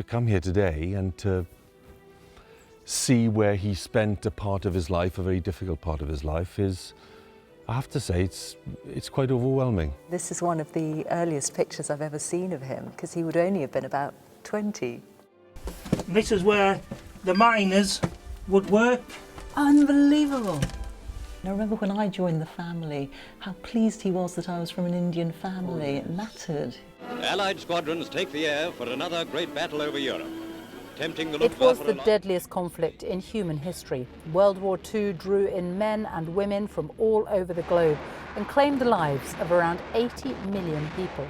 to come here today and to see where he spent a part of his life, a very difficult part of his life, is, I have to say, it's quite overwhelming. This is one of the earliest pictures I've ever seen of him, because he would only have been about 20. This is where the miners would work. Unbelievable. I remember when I joined the family, how pleased he was that I was from an Indian family. It mattered. Allied squadrons take the air for another great battle over Europe. It was the deadliest conflict in human history. World War II drew in men and women from all over the globe and claimed the lives of around 80 million people.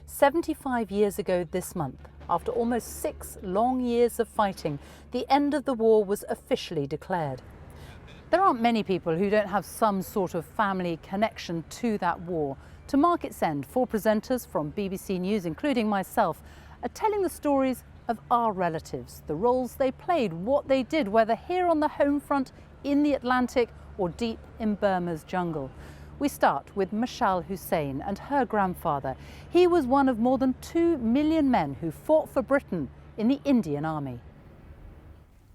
75 years ago this month, after almost 6 long years of fighting, the end of the war was officially declared. There aren't many people who don't have some sort of family connection to that war. To mark its end, 4 presenters from BBC News, including myself, are telling the stories of our relatives, the roles they played, what they did, whether here on the home front, in the Atlantic, or deep in Burma's jungle. We start with Mashal Hussain and her grandfather. He was one of more than 2 million men who fought for Britain in the Indian Army.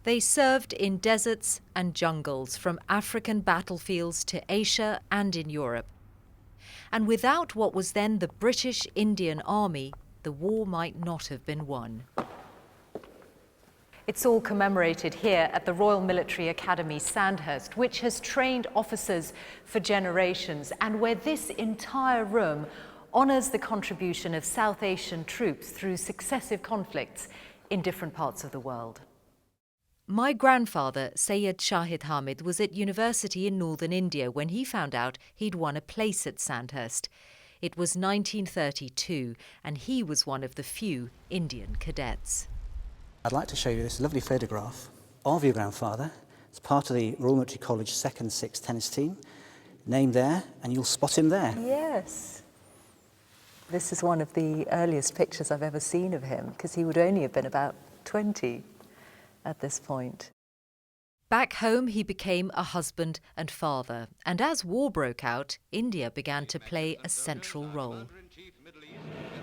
They served in deserts and jungles, from African battlefields to Asia and in Europe. And without what was then the British Indian Army, the war might not have been won. It's all commemorated here at the Royal Military Academy, Sandhurst, which has trained officers for generations, and where this entire room honours the contribution of South Asian troops through successive conflicts in different parts of the world. My grandfather, Sayyid Shahid Hamid, was at university in northern India when he found out he'd won a place at Sandhurst. It was 1932, and he was one of the few Indian cadets. I'd like to show you this lovely photograph of your grandfather. It's part of the Royal Military College 2nd 6th tennis team. Name there, and you'll spot him there. Yes. This is one of the earliest pictures I've ever seen of him, because he would only have been about 20 at this point. Back home, he became a husband and father, and as war broke out, India began to play a central role.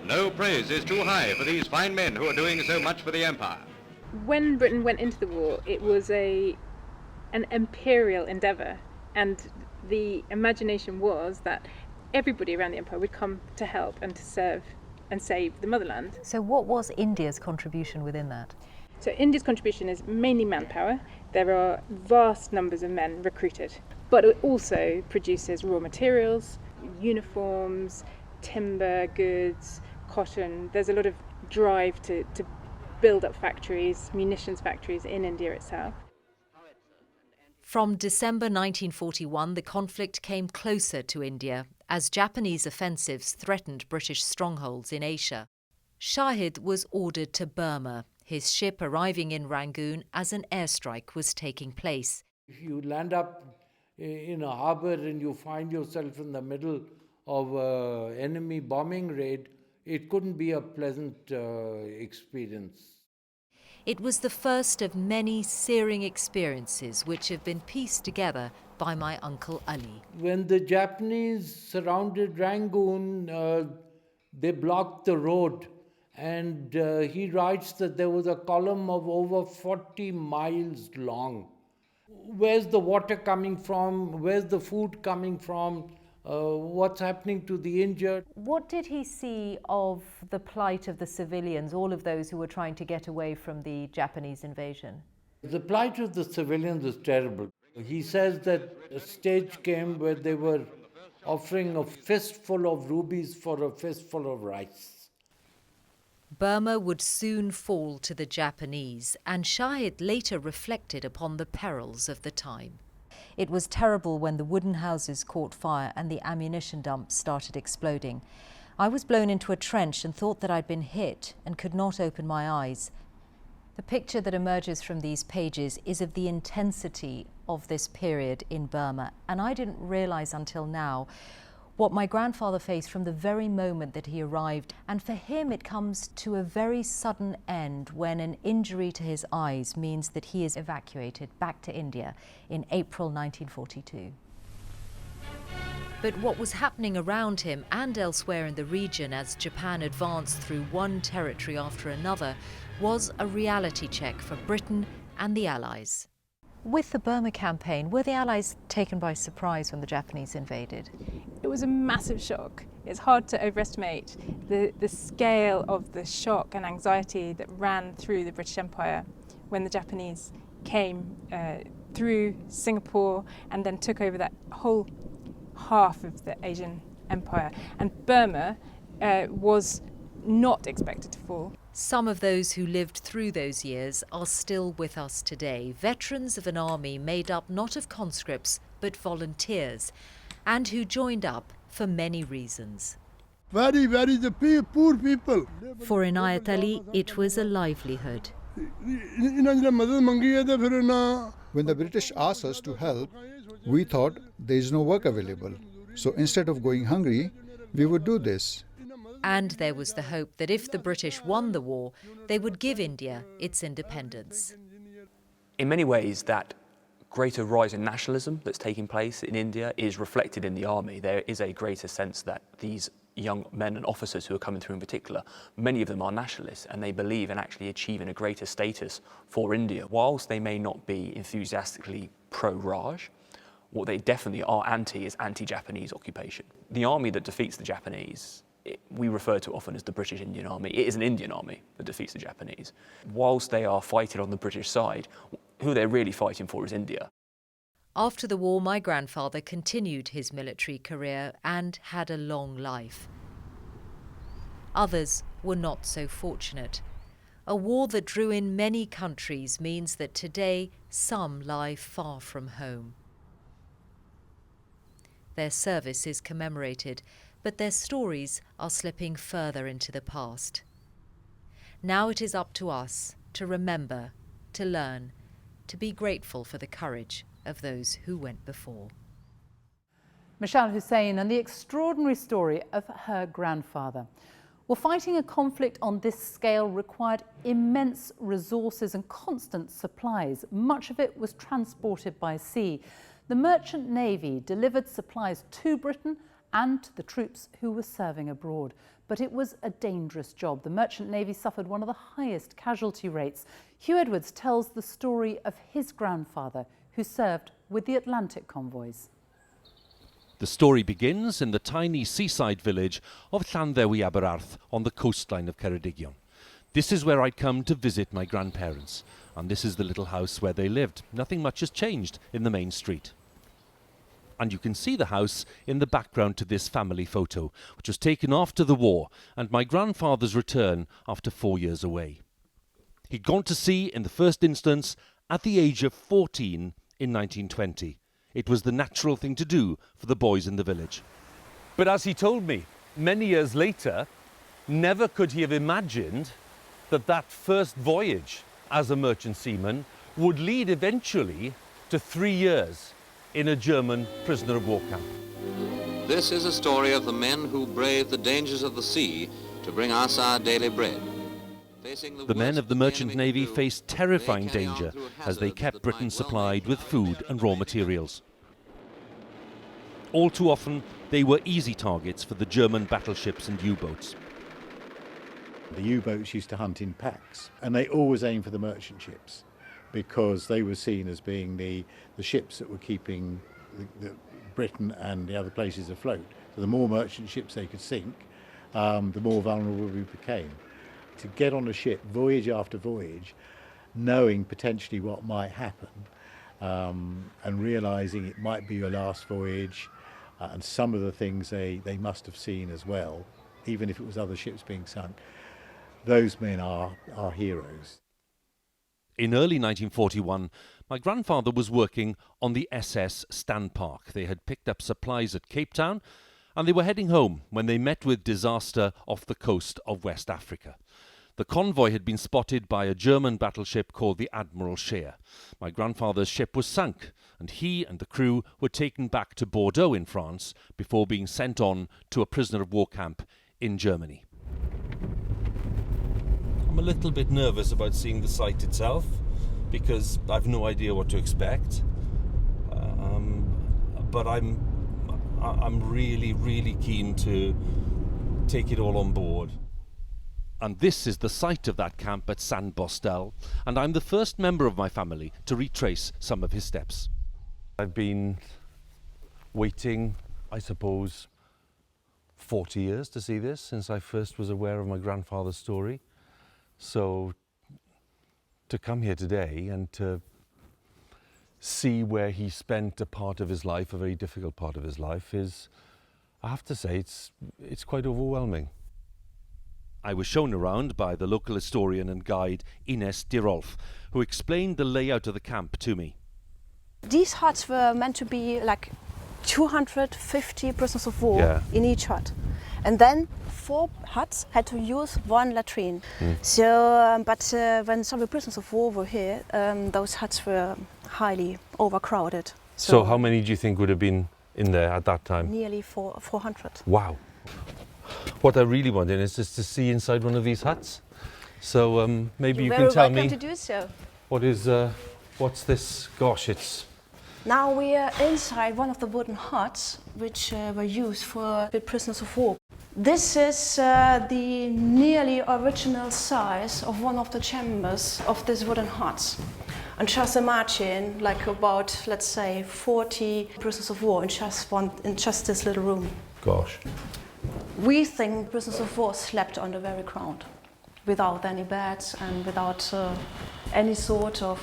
No praise is too high for these fine men who are doing so much for the empire. When Britain went into the war, it was an imperial endeavour, and the imagination was that everybody around the empire would come to help and to serve and save the motherland. So what was India's contribution within that? So India's contribution is mainly manpower. There are vast numbers of men recruited, but it also produces raw materials, uniforms, timber, goods, cotton. There's a lot of drive to build up factories, munitions factories in India itself. From December 1941, the conflict came closer to India as Japanese offensives threatened British strongholds in Asia. Shahid was ordered to Burma, his ship arriving in Rangoon as an airstrike was taking place. If you land up in a harbour and you find yourself in the middle of an enemy bombing raid, it couldn't be a pleasant experience. It was the first of many searing experiences which have been pieced together by my Uncle Ali. When the Japanese surrounded Rangoon, they blocked the road, and he writes that there was a column of over 40 miles long. Where's the water coming from? Where's the food coming from? What's happening to the injured? What did he see of the plight of the civilians, all of those who were trying to get away from the Japanese invasion? The plight of the civilians was terrible. He says that a stage came where they were offering a fistful of rupees for a fistful of rice. Burma would soon fall to the Japanese, and Shahid later reflected upon the perils of the time. It was terrible when the wooden houses caught fire and the ammunition dumps started exploding. I was blown into a trench and thought that I'd been hit and could not open my eyes. The picture that emerges from these pages is of the intensity of this period in Burma, and I didn't realize until now what my grandfather faced from the very moment that he arrived. And for him, it comes to a very sudden end when an injury to his eyes means that he is evacuated back to India in April 1942. But what was happening around him and elsewhere in the region as Japan advanced through one territory after another was a reality check for Britain and the Allies. With the Burma campaign, were the Allies taken by surprise when the Japanese invaded? It was a massive shock. It's hard to overestimate the scale of the shock and anxiety that ran through the British Empire when the Japanese came through Singapore and then took over that whole half of the Asian empire. And Burma was not expected to fall. Some of those who lived through those years are still with us today, veterans of an army made up not of conscripts but volunteers, and who joined up for many reasons. Very the poor people. For Inayat Ali, it was a livelihood. When the British asked us to help, we thought there is no work available. So instead of going hungry, we would do this. And there was the hope that if the British won the war, they would give India its independence. In many ways, that greater rise in nationalism that's taking place in India is reflected in the army. There is a greater sense that these young men and officers who are coming through in particular, many of them are nationalists and they believe in actually achieving a greater status for India. Whilst they may not be enthusiastically pro-Raj, what they definitely are anti is anti-Japanese occupation. The army that defeats the Japanese, we refer to often as the British Indian Army. It is an Indian army that defeats the Japanese. Whilst they are fighting on the British side, who they're really fighting for is India. After the war, my grandfather continued his military career and had a long life. Others were not so fortunate. A war that drew in many countries means that today some lie far from home. Their service is commemorated, but their stories are slipping further into the past. Now it is up to us to remember, to learn, to be grateful for the courage of those who went before. Michelle Hussein and the extraordinary story of her grandfather. Well, fighting a conflict on this scale required immense resources and constant supplies. Much of it was transported by sea. The Merchant Navy delivered supplies to Britain and to the troops who were serving abroad. But it was a dangerous job. The Merchant Navy suffered one of the highest casualty rates. Hugh Edwards tells the story of his grandfather, who served with the Atlantic convoys. The story begins in the tiny seaside village of Llanddewi Aberarth on the coastline of Ceredigion. This is where I'd come to visit my grandparents, and this is the little house where they lived. Nothing much has changed in the main street. And you can see the house in the background to this family photo, which was taken after the war and my grandfather's return after 4 years away. He'd gone to sea in the first instance at the age of 14 in 1920. It was the natural thing to do for the boys in the village. But as he told me, many years later, never could he have imagined that that first voyage as a merchant seaman would lead eventually to 3 years in a German prisoner of war camp. This is a story of the men who braved the dangers of the sea to bring us our daily bread. The men of the Merchant Navy faced terrifying danger as they kept Britain supplied with food and raw materials. All too often, they were easy targets for the German battleships and U-boats. The U-boats used to hunt in packs, and they always aimed for the merchant ships because they were seen as being the ships that were keeping the Britain and the other places afloat. So the more merchant ships they could sink, the more vulnerable we became. To get on a ship, voyage after voyage, knowing potentially what might happen, and realising it might be your last voyage, and some of the things they must have seen as well, even if it was other ships being sunk, those men are heroes. In early 1941, my grandfather was working on the SS Stanpark. They had picked up supplies at Cape Town, and they were heading home when they met with disaster off the coast of West Africa. The convoy had been spotted by a German battleship called the Admiral Scheer. My grandfather's ship was sunk, and he and the crew were taken back to Bordeaux in France before being sent on to a prisoner of war camp in Germany. I'm a little bit nervous about seeing the site itself because I've no idea what to expect. But I'm I'm really, really keen to take it all on board. And this is the site of that camp at Sant Bostel, and I'm the first member of my family to retrace some of his steps. I've been waiting, I suppose, 40 years to see this, since I first was aware of my grandfather's story. So to come here today and to see where he spent a part of his life, a very difficult part of his life, is, I have to say, it's quite overwhelming. I was shown around by the local historian and guide Ines de Rolf, who explained the layout of the camp to me. These huts were meant to be like 250 prisoners of war in each hut. And then 4 huts had to use 1 latrine. So, but when some prisoners of war were here, those huts were highly overcrowded. So how many do you think would have been in there at that time? Nearly 400. Wow. What I really wanted is just to see inside one of these huts. So maybe you can tell me to do so. What's this? Gosh, it's... Now we are inside one of the wooden huts which were used for the prisoners of war. This is the nearly original size of one of the chambers of this wooden huts. And just imagine, like about, let's say, 40 prisoners of war in just this little room. Gosh. We think prisoners of war slept on the very ground, without any beds and without any sort of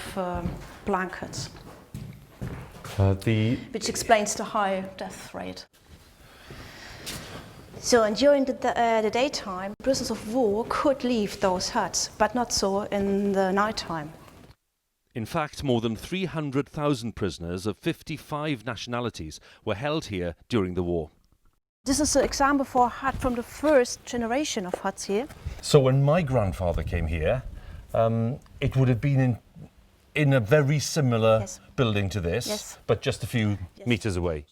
blankets. Which explains the high death rate. So, and during the daytime, prisoners of war could leave those huts, but not so in the nighttime. In fact, more than 300,000 prisoners of 55 nationalities were held here during the war. This is an example for a hut from the first generation of huts here. So when my grandfather came here, it would have been in a very similar building to this, but just a few metres away.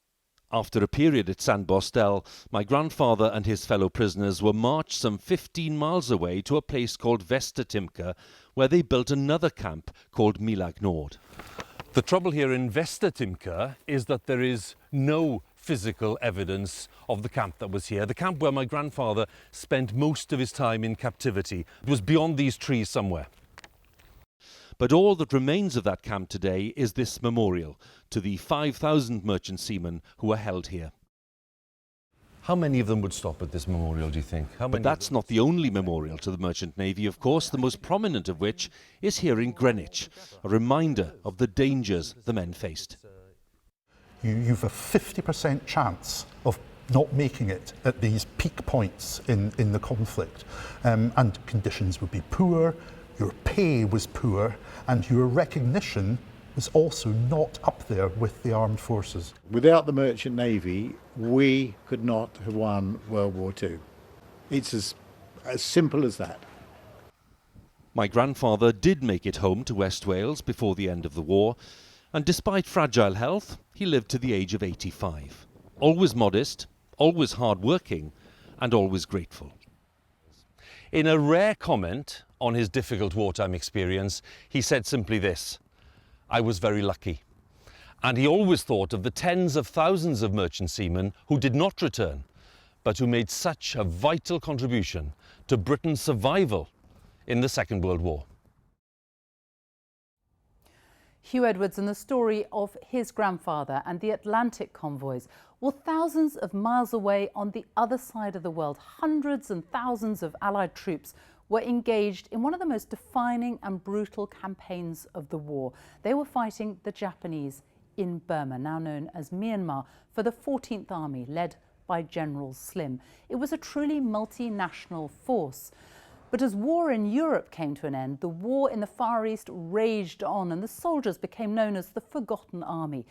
After a period at Sant Bostel, my grandfather and his fellow prisoners were marched some 15 miles away to a place called Vestertimke, where they built another camp called Milag Nord. The trouble here in Vestertimke is that there is no physical evidence of the camp that was here. The camp where my grandfather spent most of his time in captivity. It was beyond these trees somewhere. But all that remains of that camp today is this memorial to the 5,000 merchant seamen who were held here. How many of them would stop at this memorial, do you think? But that's not the only memorial to the Merchant Navy, of course, the most prominent of which is here in Greenwich, a reminder of the dangers the men faced. You've a 50% chance of not making it at these peak points in the conflict, and conditions would be poor, your pay was poor, and your recognition was also not up there with the armed forces. Without the Merchant Navy, we could not have won World War II. It's as simple as that. My grandfather did make it home to West Wales before the end of the war, and despite fragile health, he lived to the age of 85. Always modest, always hard-working, and always grateful. In a rare comment on his difficult wartime experience, he said simply this: "I was very lucky." And he always thought of the tens of thousands of merchant seamen who did not return, but who made such a vital contribution to Britain's survival in the Second World War. Hugh Edwards and the story of his grandfather and the Atlantic convoys. Well, thousands of miles away on the other side of the world, hundreds and thousands of Allied troops were engaged in one of the most defining and brutal campaigns of the war. They were fighting the Japanese in Burma, now known as Myanmar, for the 14th Army, led by General Slim. It was a truly multinational force. But as war in Europe came to an end, the war in the Far East raged on, and the soldiers became known as the Forgotten Army.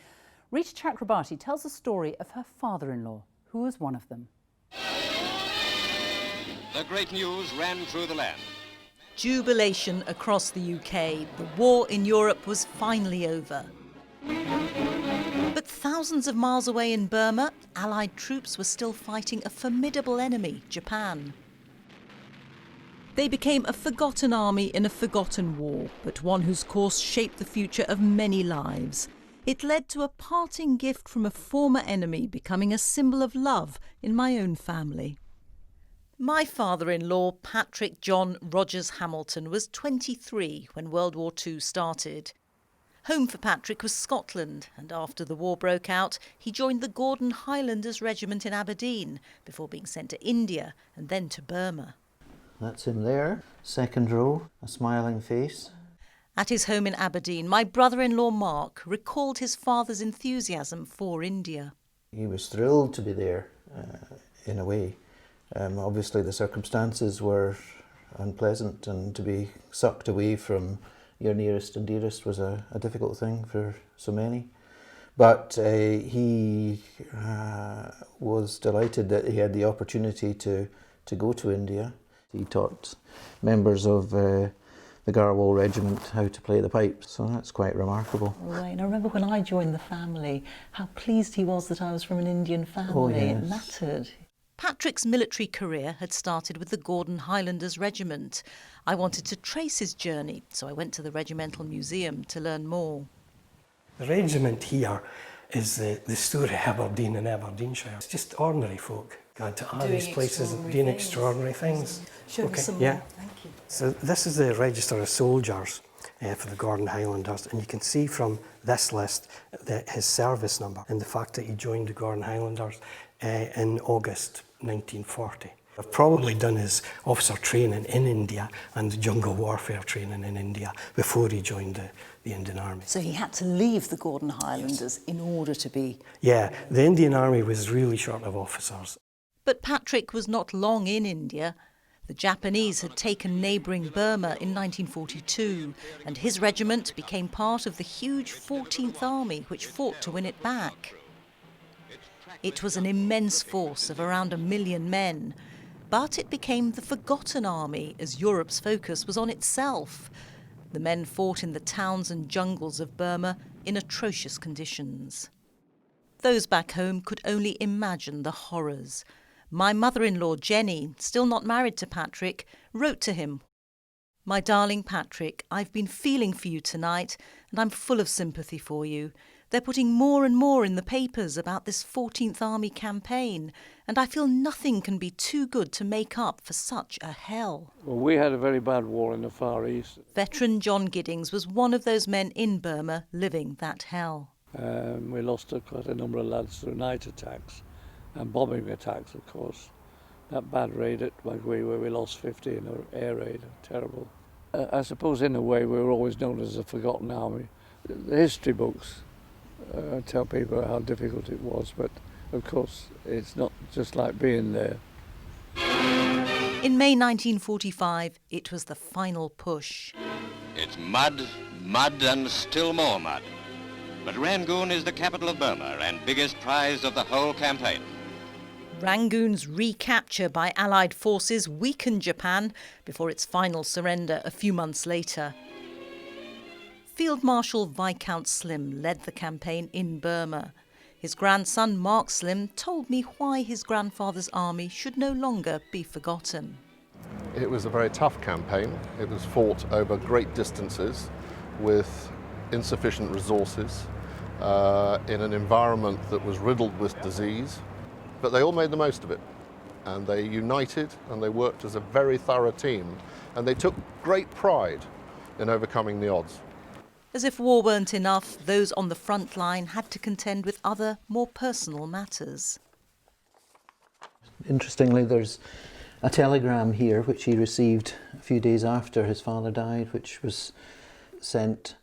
Rita Chakrabarti tells the story of her father-in-law, who was one of them. The great news ran through the land. Jubilation across the UK. The war in Europe was finally over. But thousands of miles away in Burma, Allied troops were still fighting a formidable enemy, Japan. They became a forgotten army in a forgotten war, but one whose course shaped the future of many lives. It led to a parting gift from a former enemy becoming a symbol of love in my own family. My father-in-law, Patrick John Rogers Hamilton, was 23 when World War II started. Home for Patrick was Scotland, and after the war broke out, he joined the Gordon Highlanders Regiment in Aberdeen before being sent to India and then to Burma. That's him there, second row, a smiling face. At his home in Aberdeen, my brother-in-law Mark recalled his father's enthusiasm for India. He was thrilled to be there, in a way. Obviously the circumstances were unpleasant, and to be sucked away from your nearest and dearest was a difficult thing for so many. But he was delighted that he had the opportunity to go to India. He taught members of the Garwal Regiment how to play the pipes, so that's quite remarkable. Right, and I remember when I joined the family, how pleased he was that I was from an Indian family. Oh, yes. It mattered. Patrick's military career had started with the Gordon Highlanders Regiment. I wanted to trace his journey, so I went to the Regimental Museum to learn more. The regiment here is the story of Aberdeen and Aberdeenshire. It's just ordinary folk going to all these places and doing extraordinary things. Show us some yeah. more. Thank you. So this is the register of soldiers for the Gordon Highlanders, and you can see from this list his service number and the fact that he joined the Gordon Highlanders in August 1940. I've probably done his officer training in India and jungle warfare training in India before he joined the Indian Army. So he had to leave the Gordon Highlanders in order to be... Yeah, the Indian Army was really short of officers. But Patrick was not long in India. The Japanese had taken neighbouring Burma in 1942, and his regiment became part of the huge 14th Army, which fought to win it back. It was an immense force of around 1 million men, but it became the forgotten army as Europe's focus was on itself. The men fought in the towns and jungles of Burma in atrocious conditions. Those back home could only imagine the horrors. My mother-in-law, Jenny, still not married to Patrick, wrote to him, "My darling Patrick, I've been feeling for you tonight, and I'm full of sympathy for you. They're putting more and more in the papers about this 14th Army campaign, and I feel nothing can be too good to make up for such a hell." Well, we had a very bad war in the Far East. Veteran John Giddings was one of those men in Burma living that hell. We lost quite a number of lads through night attacks and bombing attacks, of course. That bad raid at Magui, where we lost 50 in an air raid, terrible. I suppose in a way we were always known as a forgotten army. The history books tell people how difficult it was, but of course it's not just like being there. In May 1945, it was the final push. It's mud, mud and still more mud. But Rangoon is the capital of Burma and biggest prize of the whole campaign. Rangoon's recapture by Allied forces weakened Japan before its final surrender a few months later. Field Marshal Viscount Slim led the campaign in Burma. His grandson, Mark Slim, told me why his grandfather's army should no longer be forgotten. It was a very tough campaign. It was fought over great distances with insufficient resources in an environment that was riddled with disease. But they all made the most of it, and they united and they worked as a very thorough team, and they took great pride in overcoming the odds. As if war weren't enough, those on the front line had to contend with other, more personal matters. Interestingly, there's a telegram here which he received a few days after his father died, which was sent,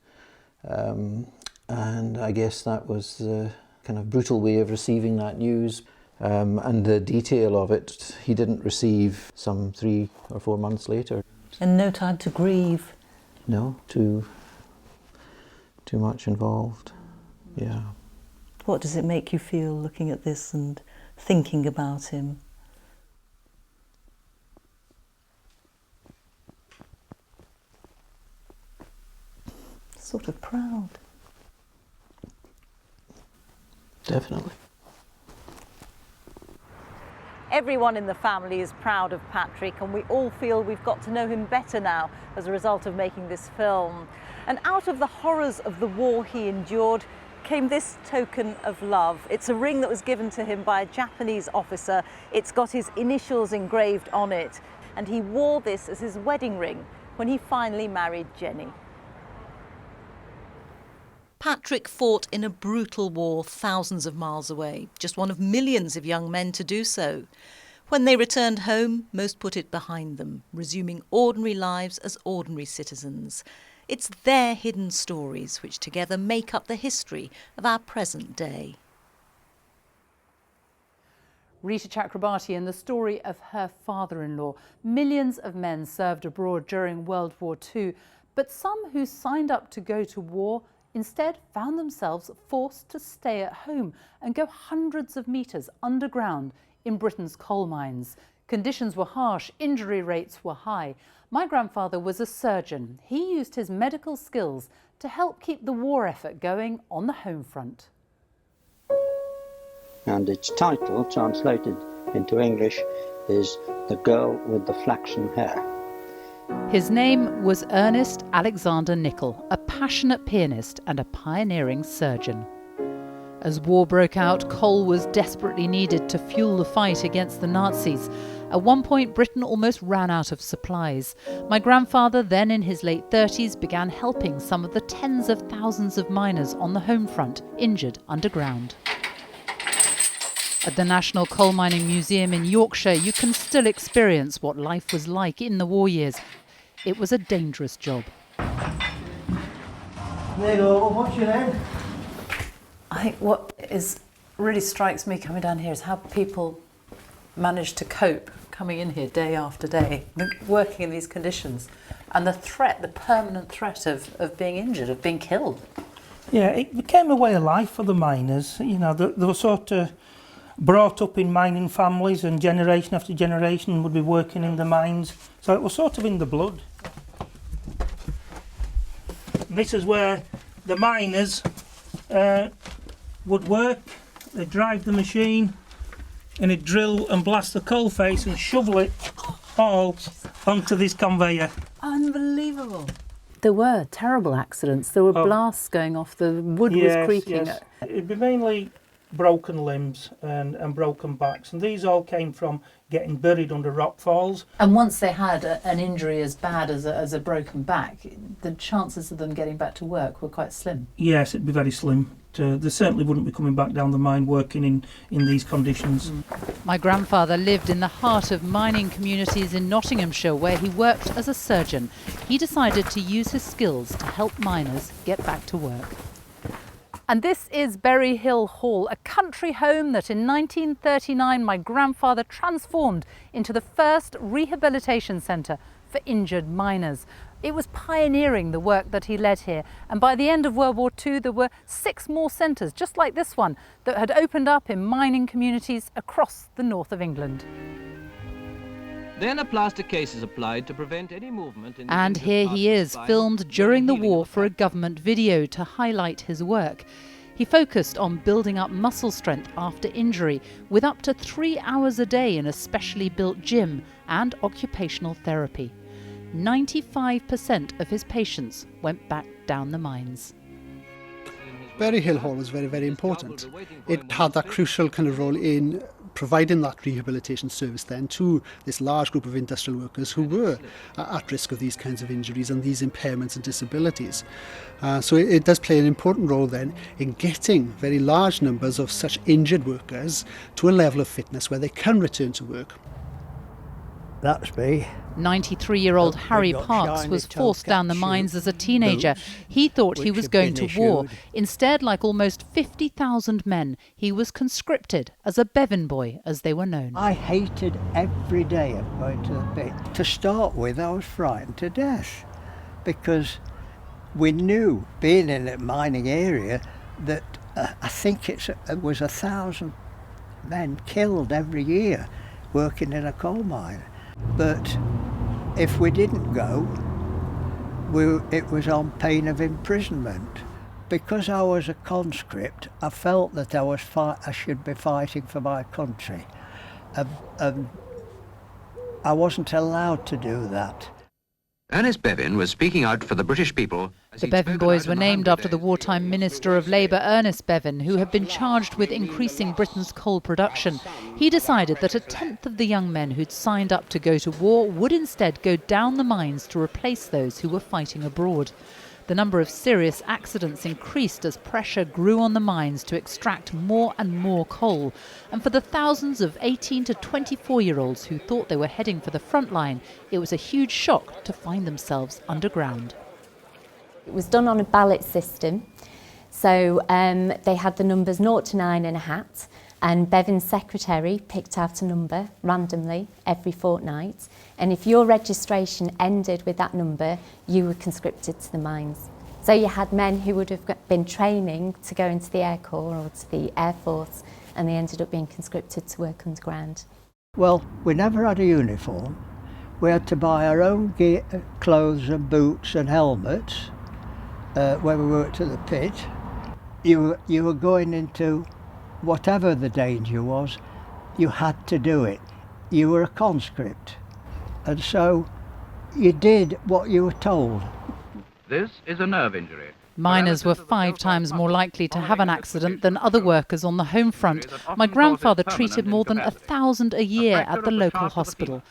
and I guess that was the kind of brutal way of receiving that news. And the detail of it, he didn't receive some 3 or 4 months later. And no time to grieve? No, too much involved, yeah. What does it make you feel looking at this and thinking about him? Sort of proud. Definitely. Everyone in the family is proud of Patrick, and we all feel we've got to know him better now as a result of making this film. And out of the horrors of the war he endured came this token of love. It's a ring that was given to him by a Japanese officer. It's got his initials engraved on it, and he wore this as his wedding ring when he finally married Jenny. Patrick fought in a brutal war thousands of miles away, just one of millions of young men to do so. When they returned home, most put it behind them, resuming ordinary lives as ordinary citizens. It's their hidden stories which together make up the history of our present day. Rita Chakrabarti and the story of her father-in-law. Millions of men served abroad during World War II, but some who signed up to go to war instead found themselves forced to stay at home and go hundreds of metres underground in Britain's coal mines. Conditions were harsh, injury rates were high. My grandfather was a surgeon. He used his medical skills to help keep the war effort going on the home front. And its title, translated into English, is The Girl with the Flaxen Hair. His name was Ernest Alexander Nicol, a passionate pianist and a pioneering surgeon. As war broke out, coal was desperately needed to fuel the fight against the Nazis. At one point, Britain almost ran out of supplies. My grandfather, then in his late 30s, began helping some of the tens of thousands of miners on the home front, injured underground. At the National Coal Mining Museum in Yorkshire, you can still experience what life was like in the war years. It was a dangerous job. There you go. What's your name? I think what really strikes me coming down here is how people manage to cope coming in here day after day, working in these conditions, and the threat, the permanent threat of being injured, of being killed. Yeah, it became a way of life for the miners. You know, they were sort of brought up in mining families, and generation after generation would be working in the mines. So it was sort of in the blood. This is where the miners would work. They'd drive the machine and it'd drill and blast the coal face and shovel it all onto this conveyor. Unbelievable. There were terrible accidents. There were blasts going off. The wood was creaking. Yes. It'd be mainly broken limbs and broken backs, and these all came from getting buried under rock falls. And once they had an injury as bad as a broken back, the chances of them getting back to work were quite slim. Yes, it'd be very slim. They certainly wouldn't be coming back down the mine working in these conditions. My grandfather lived in the heart of mining communities in Nottinghamshire, where he worked as a surgeon. He decided to use his skills to help miners get back to work. And this is Berry Hill Hall, a country home that in 1939 my grandfather transformed into the first rehabilitation centre for injured miners. It was pioneering the work that he led here, and by the end of World War II there were 6 more centres just like this one that had opened up in mining communities across the north of England. Then a plaster case is applied to prevent any movement in the And here he is, filmed during the war for a government video to highlight his work. He focused on building up muscle strength after injury, with up to 3 hours a day in a specially built gym and occupational therapy. 95% of his patients went back down the mines. Berry Hill Hall was very, very important. It had that crucial kind of role in providing that rehabilitation service then to this large group of industrial workers who were at risk of these kinds of injuries and these impairments and disabilities. So it does play an important role then in getting very large numbers of such injured workers to a level of fitness where they can return to work. That's me. 93-year-old Harry Parks was forced down the mines as a teenager. He thought he was going to war. Instead, like almost 50,000 men, he was conscripted as a Bevan boy, as they were known. I hated every day of going to the pit. To start with, I was frightened to death because we knew, being in a mining area, that I think it was 1,000 men killed every year working in a coal mine. But if we didn't go, it was on pain of imprisonment. Because I was a conscript, I felt that I should be fighting for my country. I wasn't allowed to do that. Ernest Bevin was speaking out for the British people The Bevan boys were named after the wartime Minister of Labour, Ernest Bevan, who had been charged with increasing Britain's coal production. He decided that a tenth of the young men who'd signed up to go to war would instead go down the mines to replace those who were fighting abroad. The number of serious accidents increased as pressure grew on the mines to extract more and more coal. And for the thousands of 18 to 24-year-olds who thought they were heading for the front line, it was a huge shock to find themselves underground. It was done on a ballot system, so they had the numbers 0 to 9 in a hat, and Bevan's secretary picked out a number randomly every fortnight, and if your registration ended with that number, you were conscripted to the mines. So you had men who would have been training to go into the Air Corps or to the Air Force, and they ended up being conscripted to work underground. Well, we never had a uniform. We had to buy our own gear, clothes and boots and helmets. When we worked at the pit, you were going into whatever the danger was, you had to do it. You were a conscript, and so you did what you were told. This is a nerve injury. Miners were 5 times more likely to have an accident than other workers on the home front. My grandfather treated more than 1,000 a year at the local hospital.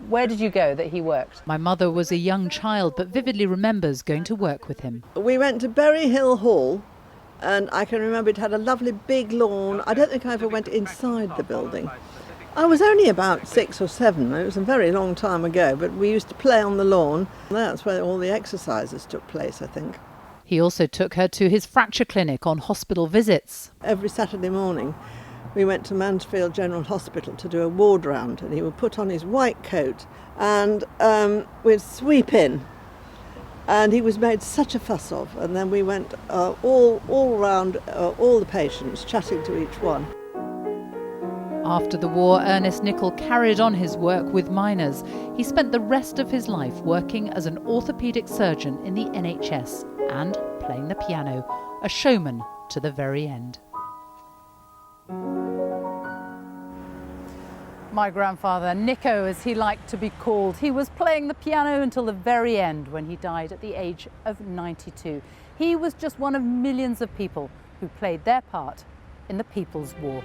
Where did you go that he worked? My mother was a young child but vividly remembers going to work with him. We went to Berry Hill Hall, and I can remember it had a lovely big lawn. I don't think I ever went inside the building. I was only about 6 or 7, it was a very long time ago, but we used to play on the lawn. That's where all the exercises took place, I think. He also took her to his fracture clinic on hospital visits. Every Saturday morning we went to Mansfield General Hospital to do a ward round, and he would put on his white coat and we'd sweep in, and he was made such a fuss of, and then we went all round all the patients, chatting to each one. After the war, Ernest Nicholl carried on his work with miners. He spent the rest of his life working as an orthopaedic surgeon in the NHS and playing the piano, a showman to the very end. My grandfather, Nico as he liked to be called, he was playing the piano until the very end when he died at the age of 92. He was just one of millions of people who played their part in the People's War.